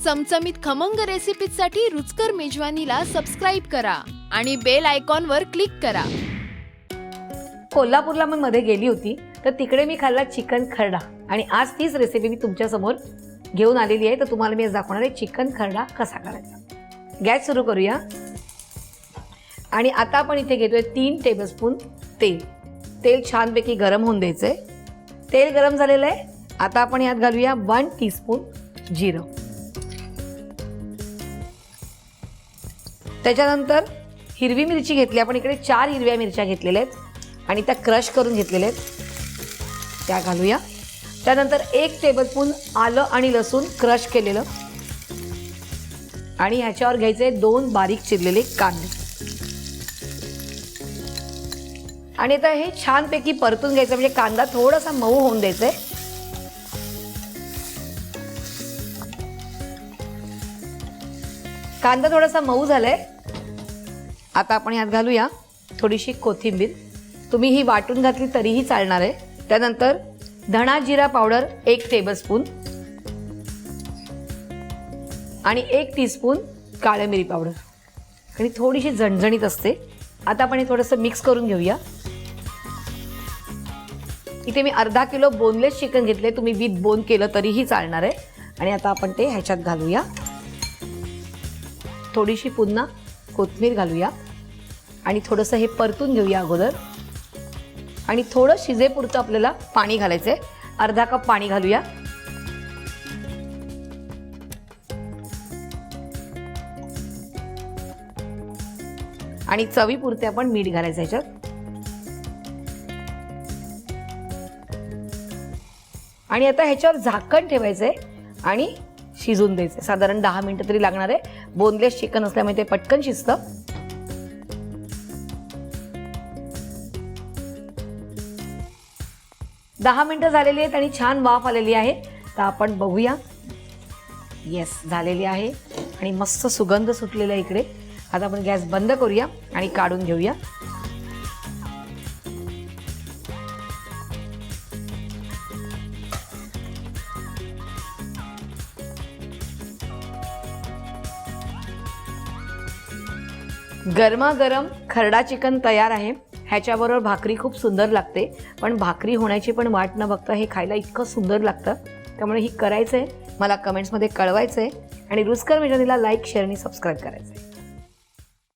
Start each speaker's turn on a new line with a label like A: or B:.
A: चमचमीत खमंग रेसिपीसाठी रुचकर मेजवानीला सबस्क्राईब करा आणि बेल आयकॉनवर क्लिक करा.
B: कोल्हापूरला मी मध्ये गेली होती तर तिकडे मी खाल्ला चिकन खरडा आणि आज तीच रेसिपी मी तुमच्या समोर घेऊन आलेली आहे. तर तुम्हाला मी आज दाखवणार आहे चिकन खरडा कसा करायचा. गॅस सुरू करूया आणि आता आपण इथे घेतोय 3 टेबलस्पून तेल. तेल छानपैकी गरम होऊन द्यायचंय. तेल गरम झालेलं आहे. आता आपण यात घालूया 1 टीस्पून जिरं. त्याच्यानंतर हिरवी मिरची घेतली आपण इकडे 4 हिरव्या मिरच्या घेतलेल्या आहेत आणि त्या क्रश करून घेतलेल्या आहेत त्या घालूया. त्यानंतर 1 टेबलस्पून आलं आणि लसूण क्रश केलेलं आणि ह्याच्यावर घ्यायचे 2 बारीक चिरलेले कांदे आणि आता हे छानपैकी परतून घ्यायचं. म्हणजे कांदा थोडासा मऊ होऊन द्यायचा आहे. कांदा थोडासा मऊ झालाय. आता आपण यात घालूया थोडीशी कोथिंबीर. तुम्ही ही वाटून घातली तरीही चालणार आहे. त्यानंतर धणा जिरा पावडर 1 टेबलस्पून आणि 1 टीस्पून काळी मिरी पावडर आणि थोडीशी झणझणीत असते. आता आपण हे थोडंसं मिक्स करून घेऊया. इथे मी अर्धा किलो बोनलेस चिकन घेतले. तुम्ही विथ बोन केलं तरीही चालणार आहे. आणि आता आपण ते ह्याच्यात घालूया. थोडीशी पुन्हा कोथिंबीर घालूया आणि थोडंसं हे परतून घेऊया अगोदर. आणि थोडं शिजेपुरतं आपल्याला पाणी घालायचं आहे. अर्धा कप पाणी घालूया. आणि चवीपुरते आपण मीठ घालायचं ह्याच्यात. आणि आता ह्याच्यावर झाकण ठेवायचंय आणि शिजून द्यायचंय. साधारण 10 मिनिटं तरी लागणार आहे. बोनलेस चिकन असल्यामुळे ते पटकन शिजतं. दहा मिनिटं झालेली आहेत आणि छान वाफ आलेली आहे. तर आपण बघूया. येस, झालेली आहे आणि मस्त सुगंध सुटलेला आहे इकडे. आता आपण गॅस बंद करूया आणि काढून घेऊया. गरमागरम खरडा चिकन तयार आहे. ह्याच्याबरोबर भाकरी खूप सुंदर लागते. पण भाकरी होण्याची पण वाट न बघता हे खायला इतकं सुंदर लागतं. त्यामुळे ही करायचं आहे. मला कमेंट्समध्ये कळवायचं आहे आणि रुचकर मेजवानीला लाईक, शेअर आणि सबस्क्राईब करायचं आहे.